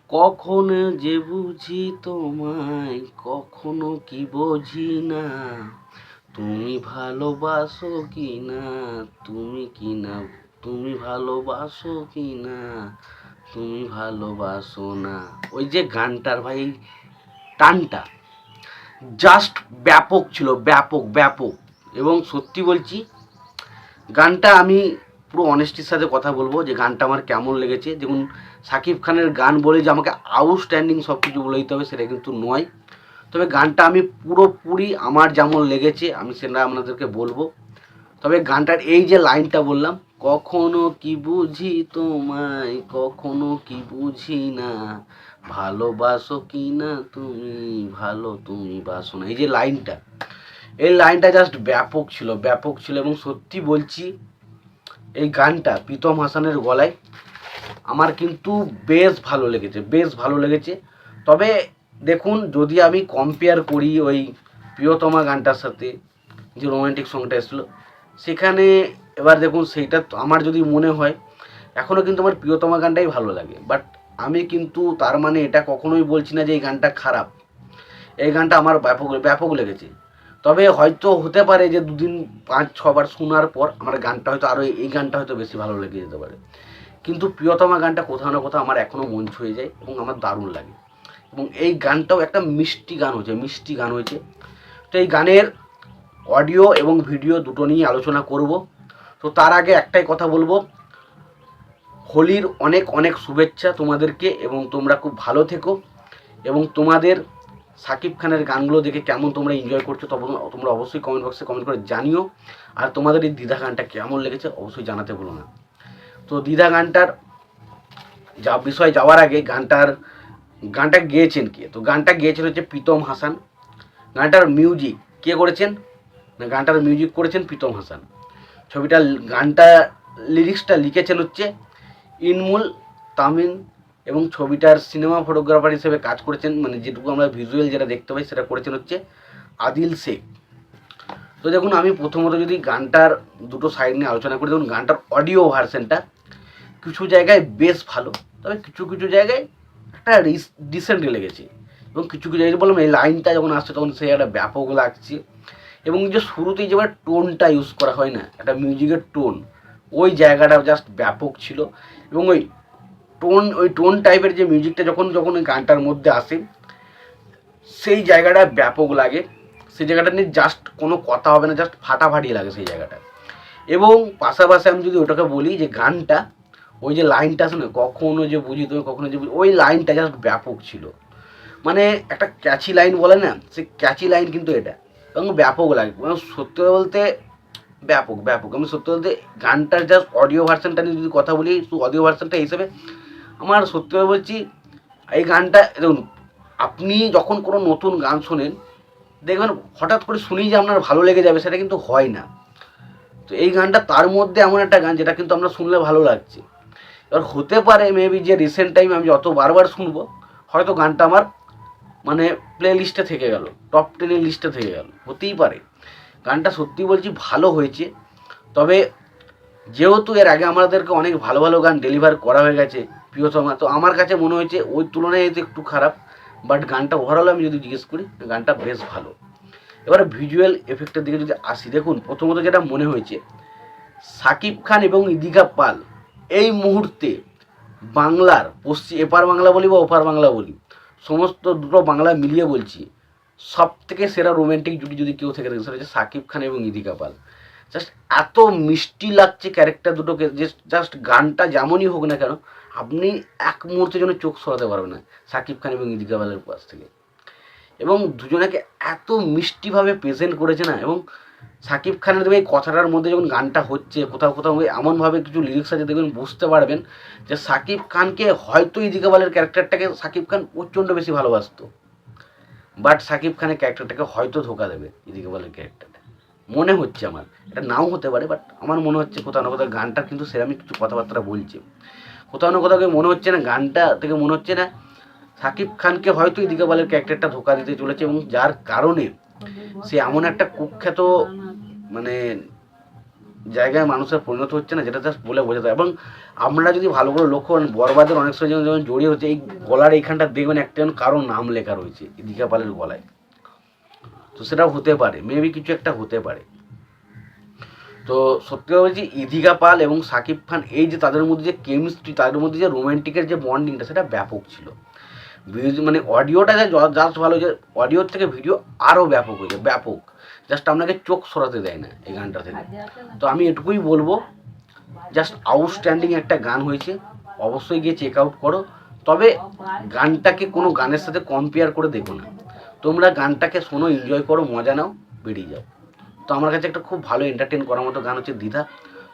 কখনো যে বুঝি তোমায়, কখনো কি বুঝি না, তুমি ভালোবাসো কি না, তুমি কি না, তুমি ভালোবাসো কি না, তুমি ভালোবাসো না। ওই যে গানটার ভাই টানটা জাস্ট ব্যাপক ছিল, ব্যাপক ব্যাপক। এবং সত্যি বলছি, গানটা আমি পুরো অনেস্টির সাথে কথা বলবো যে গানটা আমার কেমন লেগেছে। দেখুন, শাকিব খানের গান বলে যে আমাকে আউটস্ট্যান্ডিং সব কিছু বলে দিতে হবে সেটা কিন্তু নয়, তবে গানটা আমি পুরোপুরি আমার যেমন লেগেছে আমি সেটা আপনাদেরকে বলবো। তবে গানটার এই যে লাইনটা বললাম, কখনো কি বুঝি তোমায়, কখনো কি বুঝি না, ভালোবাসো কি না তুমি, ভালো তুমি বাসো না, এই যে লাইনটা, এই লাইনটা জাস্ট ব্যাপক ছিল, ব্যাপক ছিল। এবং সত্যি বলছি, এই গানটা প্রীতম হাসানের গলায় আমার কিন্তু বেশ ভালো লেগেছে, বেশ ভালো লেগেছে। তবে দেখুন, যদি আমি কম্পেয়ার করি ওই প্রিয়তমা গানটার সাথে, যে রোমান্টিক সংটা এসেছিলো সেখানে, এবার দেখুন সেইটা আমার যদি মনে হয় এখনও কিন্তু আমার প্রিয়তমা গানটাই ভালো লাগে। বাট আমি কিন্তু তার মানে এটা কখনোই বলছি না যে এই গানটা খারাপ। এই গানটা আমার ব্যাপক ব্যাপক লেগেছে। তবে হয়তো হতে পারে যে দুদিন 5-6বার শোনার পর আমার গানটা হয়তো আরও, এই গানটা হয়তো বেশি ভালো লেগে যেতে পারে। কিন্তু প্রিয়তমা গানটা কোথাও না কোথাও আমার এখনও মন ছুঁয়ে যায় এবং আমার দারুণ লাগে। এবং এই গানটাও একটা মিষ্টি গান হয়েছে, মিষ্টি গান হয়েছে। তো এই গানের অডিও এবং ভিডিও দুটো নিয়ে আলোচনা করব। তো তার আগে একটাই কথা বলবো, হোলির অনেক অনেক শুভেচ্ছা তোমাদেরকে, এবং তোমরা খুব ভালো থেকো। এবং তোমাদের শাকিব খানের গানগুলো দেখে কেমন তোমরা এনজয় করছো তোমরা অবশ্যই কমেন্ট বক্সে কমেন্ট করে জানিও। আর তোমাদের এই দ্বিধা গানটা কেমন লেগেছে অবশ্যই জানাতে ভুলো না। তো দ্বিধা গানটার যা বিষয় যাওয়ার আগে, গানটা গেয়েছেন কে? তো গানটা গেয়েছেন হচ্ছে প্রীতম হাসান। গানটার মিউজিক কে করেছেন? না, গানটার মিউজিক করেছেন প্রীতম হাসান। গানটা লিরিক্সটা লিখেছেন হচ্ছে ইনমুল তামিন। এবং ছবিটার সিনেমা ফটোগ্রাফার হিসেবে কাজ করেছেন, মানে যেটুকু আমরা ভিজুয়াল যেটা দেখতে পাই সেটা করেছেন হচ্ছে আদিল শেখ। তো দেখুন, আমি প্রথমত যদি গানটার দুটো সাইড নিয়ে আলোচনা করি, দেখুন গানটার অডিও ভার্সনটা কিছু জায়গায় বেশ ভালো, তবে কিছু কিছু জায়গায় একটা ডিসেন্টলি লেগেছে। এবং কিছু কিছু জায়গায় বললাম, এই লাইনটা যখন আসছে তখন সেই একটা ব্যাপক লাগছে। এবং যে শুরুতেই যে টোনটা ইউজ করা হয় না, একটা মিউজিকের টোন, ওই জায়গাটা জাস্ট ব্যাপক ছিল। এবং ওই টোন টাইপের যে মিউজিকটা যখন যখন ওই গানটার মধ্যে আসে, সেই জায়গাটা ব্যাপক লাগে। সেই জায়গাটা নিয়ে জাস্ট কোনো কথা হবে না, জাস্ট ফাটাফাটি লাগে সেই জায়গাটা। এবং পাশাপাশি আমি যদি ওটাকে বলি যে গানটা, ওই যে লাইনটা আছে না, কখনো যে বুঝি তুমি, কখনো যে বুঝি, ওই লাইনটা জাস্ট ব্যাপক ছিল। মানে একটা ক্যাচি লাইন বলে না, সেই ক্যাচি লাইন কিন্তু এটা, এবং ব্যাপক লাগে। মানে সত্যি বলতে ব্যাপক ব্যাপক। আমি সত্যি বলতে গানটার জাস্ট অডিও ভার্সনটা নিয়ে যদি কথা বলি, শুধু অডিও ভার্সনটা হিসেবে আমার সত্যি বলছি, এই গানটা দেখুন, আপনি যখন কোনো নতুন গান শোনেন দেখবেন হঠাৎ করে শুনেই যে আপনার ভালো লেগে যাবে, সেটা কিন্তু হয় না। তো এই গানটা তার মধ্যে এমন একটা গান যেটা কিন্তু আমরা শুনলে ভালো লাগছে। এবার হতে পারে মেবি যে রিসেন্ট টাইম আমি যত বারবার শুনবো, হয়তো গানটা আমার মানে প্লে লিস্টে থেকে গেল, টপ 10-এর লিস্টে থেকে গেল, হতেই পারে। গানটা সত্যি বলছি ভালো হয়েছে। তবে যেহেতু এর আগে আমাদেরকে অনেক ভালো ভালো গান ডেলিভার করা হয়ে গেছে প্রিয়তমা, তো আমার কাছে মনে হয়েছে ওই তুলনায় এতে একটু খারাপ। বাট গানটা ওভারঅল আমি যদি জিজ্ঞেস করি, গানটা বেশ ভালো। এবারে ভিজুয়াল এফেক্টের দিকে যদি আসি, দেখুন প্রথমত যেটা মনে হয়েছে, শাকিব খান এবং ইদিকা পাল এই মুহূর্তে বাংলার এপার বাংলা বলি বা ওপার বাংলা বলি, সমস্ত দুটো বাংলা মিলিয়ে বলছি, সব থেকে সেরা রোম্যান্টিক জুটি যদি কেউ থেকে থাকে সেটা হচ্ছে শাকিব খান এবং ইদিকা পাল। জাস্ট এত মিষ্টি লাগছে ক্যারেক্টার দুটোকে, যে জাস্ট গানটা যেমনই হোক না কেন, আপনি এক মুহূর্তের জন্য চোখ সরাতে পারবেন না শাকিব খান এবং ইদিকা পালের পাশ থেকে। এবং দুজনাকে এত মিষ্টিভাবে প্রেজেন্ট করেছে না। এবং শাকিব খানের এই কথাটার মধ্যে যখন গানটা হচ্ছে, কোথাও কোথাও এমনভাবে কিছু লিরিক্স আছে দেখবেন, বুঝতে পারবেন যে শাকিব খানকে হয়তো ইদিকা পালের ক্যারেক্টারটাকে শাকিব খান প্রচণ্ড বেশি ভালোবাসতো, বাট শাকিব খানের ক্যারেক্টারটাকে হয়তো ধোকা দেবে ইদিকা পালের ক্যারেক্টারটা, মনে হচ্ছে আমার। এটা নাও হতে পারে, বাট আমার মনে হচ্ছে কোথাও না কোথাও গানটা কিন্তু সেরকমই কিছু কথাবার্তা বলছে। কোথাও না কোথাও মনে হচ্ছে না, গানটা থেকে মনে হচ্ছে না শাকিব খানকে হয়তো ইদিকা পালের ক্যারেক্টারটা ধোকা দিতে চলেছে, এবং যার কারণে সে এমন একটা কুখ্যাত মানে জায়গায় মানুষের পরিণত হচ্ছে না, যেটা জাস্ট বলে বোঝাতে হয়। এবং আমরা যদি ভালো করে লক্ষ্য করেন, বরবাদের অনেক সময় যেমন জড়িয়ে হচ্ছে, এই গলার এইখানটা দেখবেন একটা যেন কারোর নাম লেখা রয়েছে দীঘা পালের গলায়। তো সেটাও হতে পারে, মেবি কিছু একটা হতে পারে। তো সত্যি কথা বলছি, ইদিকা পাল এবং শাকিব খান, এই যে তাদের মধ্যে যে কেমিস্ট্রি, তাদের মধ্যে যে রোম্যান্টিকের যে বন্ডিংটা, সেটা ব্যাপক ছিল। মানে অডিওটা জাস্ট ভালো, যে অডিওর থেকে ভিডিও আরও ব্যাপক হয়েছে, ব্যাপক। জাস্ট আপনাকে চোখ সরাতে দেয় না এই গানটা থেকে। তো আমি এটুকুই বলবো, জাস্ট আউটস্ট্যান্ডিং একটা গান হয়েছে, অবশ্যই গিয়ে চেক আউট করো। তবে গানটাকে কোনো গানের সাথে কম্পেয়ার করে দেখো না, তোমরা গানটাকে শোনো, এনজয় করো, মজা নাও, বেরিয়ে যাও। তো আমার কাছে একটা খুব ভালো এন্টারটেন করার মতো গান হচ্ছে দ্বিধা।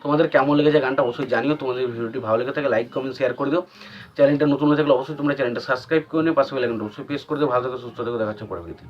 তোমাদের কেমন লেগেছে গানটা অবশ্যই জানিও। তোমাদের ভিডিওটি ভালো লেগে থাকে লাইক কমেন্ট শেয়ার করে দিও। চ্যানেলটা নতুন হয়ে থাকলে অবশ্যই তোমরা চ্যানেলটা সাবস্ক্রাইব করে নিও, পাশে বেল আইকনটা অবশ্যই প্রেস করে দিও। ভালো থেকে সুস্থ থেকে দেখাচ্ছে পরে ভিডিওতে।